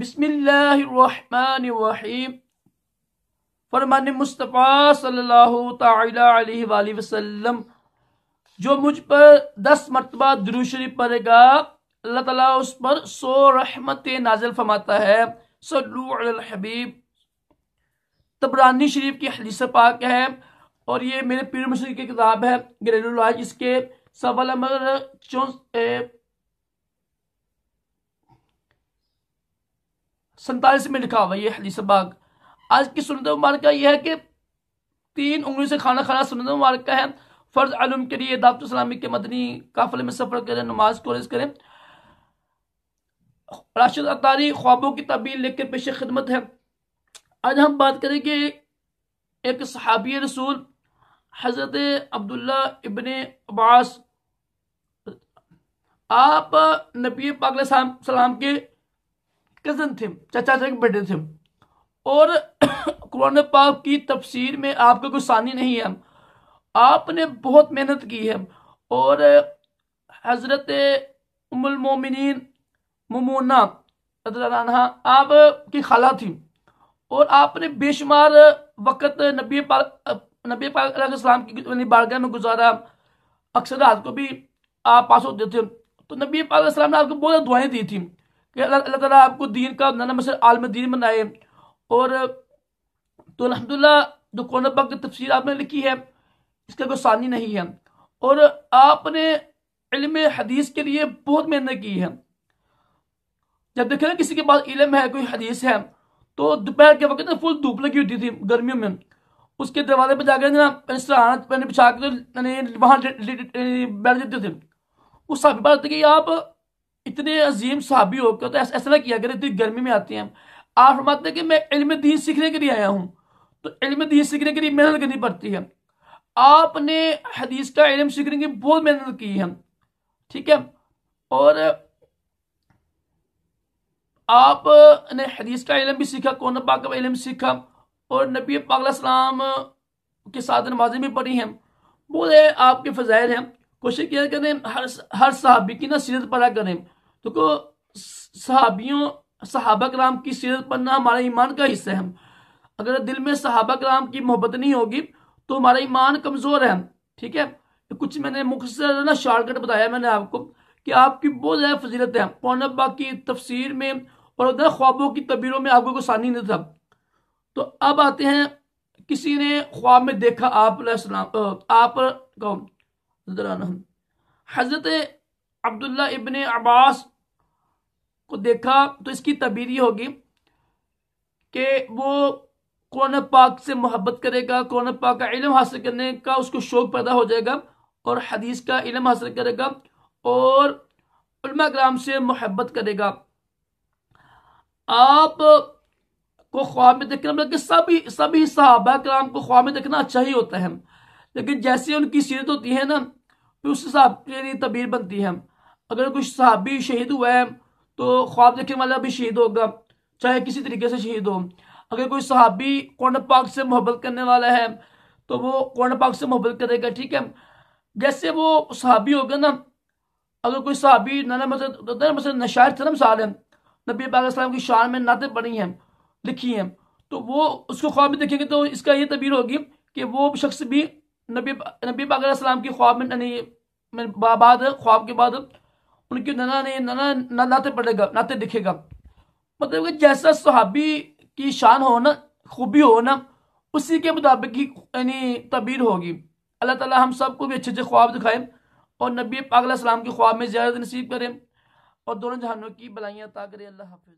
بسم اللہ الرحمن الرحیم۔ فرمان مصطفیٰ صلی اللہ تعالی علیہ وآلہ وسلم، جو مجھ پر 10 مرتبہ درود شریف پڑھے گا اللہ تعالیٰ اس پر 100 رحمت نازل فرماتا ہے۔ صلو علی الحبیب۔ طبرانی شریف کی حدیث پاک ہے اور یہ میرے پیر مرشد کی کتاب ہے گھریلو علاج، اس کے صفحہ نمبر 47 میں لکھا ہوا یہ حدیث پاک۔ آج کی سنت مبارکہ یہ ہے کہ 3 انگلی سے کھانا کھانا سنت مبارکہ ہے۔ فرض علم کے لیے دعوت اسلامی کے مدنی قافلے میں سفر کریں، نماز کو عرض کریں۔ راشد اتاری خوابوں کی تعبیر لے کر پیش خدمت ہے۔ آج ہم بات کریں کہ ایک صحابی رسول حضرت عبداللہ ابن عباس، آپ نبی پاک علیہ السلام کے کزن تھے، چچا کے بیٹے تھے، اور قرآن پاک کی تفسیر میں آپ کا کوئی ثانی نہیں ہے۔ آپ نے بہت محنت کی ہے اور حضرت ام المومنین ممونہ رضی اللہ عنہا آپ کی خالہ تھی، اور آپ نے بے شمار وقت نبی پاک علیہ السلام کی بارگاہ میں گزارا، اکثر رات کو بھی آپ پاس ہوتے تھے۔ تو نبی پاک علیہ السلام نے آپ کو بہت دعائیں دی تھی کہ اللہ تعالیٰ آپ کو دین کا نانا مثل عالم دین بنائے، اور تو الحمدللہ جو قرآن پاک کی تفسیر آپ نے لکھی ہے اس کا کوئی ثانی نہیں ہے، اور آپ نے علم حدیث کے لیے بہت محنت کی ہے۔ جب دیکھیں نا کسی کے پاس علم ہے، کوئی حدیث ہے، تو دوپہر کے وقت فل دھوپ لگی ہوتی تھی گرمیوں میں، اس کے دروازے پہ جا کے سرہانا بچھا کے وہاں بیٹھ جاتے تھے۔ وہ صحابی بات ہے کہ آپ اتنے عظیم صحابی ہو کے تو ایسا نہ کیا کریں، اتنی گرمی میں آتی ہیں۔ آپ فرماتے ہیں کہ میں علم دین سیکھنے کے لیے آیا ہوں، تو علم دین سیکھنے کے لیے محنت کرنی پڑتی ہے۔ آپ نے حدیث کا علم سیکھنے کی بہت محنت کی ہے، ٹھیک ہے، اور آپ نے حدیث کا علم بھی سیکھا، قرآن پاک کا علم سیکھا، اور نبی پاک علیہ السلام کے ساتھ نمازیں بھی پڑھی ہیں، بہت آپ کے فضائل ہیں۔ کوشش کیا کریں ہر صحابی کی سیرت پڑھا کریں، تو صحابہ کرام کی سیرت پڑھنا ہمارے ایمان کا حصہ ہے۔ اگر دل میں صحابہ کرام کی محبت نہیں ہوگی تو ہمارا ایمان کمزور ہے، ٹھیک ہے۔ کچھ میں نے مختصر شارٹ کٹ بتایا میں نے آپ کو کہ آپ کی بہت زیادہ فضیلت ہے قرآن پاک کی تفسیر میں، اور ادھر خوابوں کی تعبیروں میں آپ کو کوئی ثانی نہیں تھا۔ تو اب آتے ہیں، کسی نے خواب میں دیکھا آپ علیہ السلام، آپ کو حضرت عبداللہ ابن عباس کو دیکھا، تو اس کی تعبیر یہ ہوگی کہ وہ قرآن پاک سے محبت کرے گا، قرآن پاک کا علم حاصل کرنے کا اس کو شوق پیدا ہو جائے گا، اور حدیث کا علم حاصل کرے گا، اور علماء کرام سے محبت کرے گا۔ آپ کو خواب میں دیکھنا مطلب کہ سبھی صحابہ کرام کو خواب میں دیکھنا اچھا ہی ہوتا ہے، لیکن جیسے ان کی سیرت ہوتی ہے نا، پھر اس حساب سے تعبیر بنتی ہے۔ اگر کوئی صحابی شہید ہوا ہے تو خواب دیکھنے والا بھی شہید ہوگا، چاہے کسی طریقے سے شہید ہو۔ اگر کوئی صحابی قرآن پاک سے محبت کرنے والا ہے تو وہ قرآن پاک سے محبت کرے گا، ٹھیک ہے۔ جیسے وہ صحابی ہوگا نا، اگر کوئی صحابی مثلا نشاعر تھا نا، مثال ہے نبی پاک علیہ السلام کی شان میں نعتیں پڑھی ہیں، لکھی ہیں، تو وہ اس کو خواب میں دیکھیں گے تو اس کا یہ تعبیر ہوگی کہ وہ شخص بھی نبی پاک علیہ السلام کی خواب میں بعد خواب کے بعد ان کی نعتیں پڑھے گا، نعتیں دکھے گا۔ مطلب کہ جیسا صحابی کی شان ہو نا، خوبی ہو نا، اسی کے مطابق ہی تعبیر ہوگی۔ اللہ تعالیٰ ہم سب کو بھی اچھے خواب دکھائے، اور نبی پاک علیہ السلام کی خواب میں زیارت نصیب کرے، اور دونوں جہانوں کی بلائیاں عطا کرے۔ اللہ حافظ۔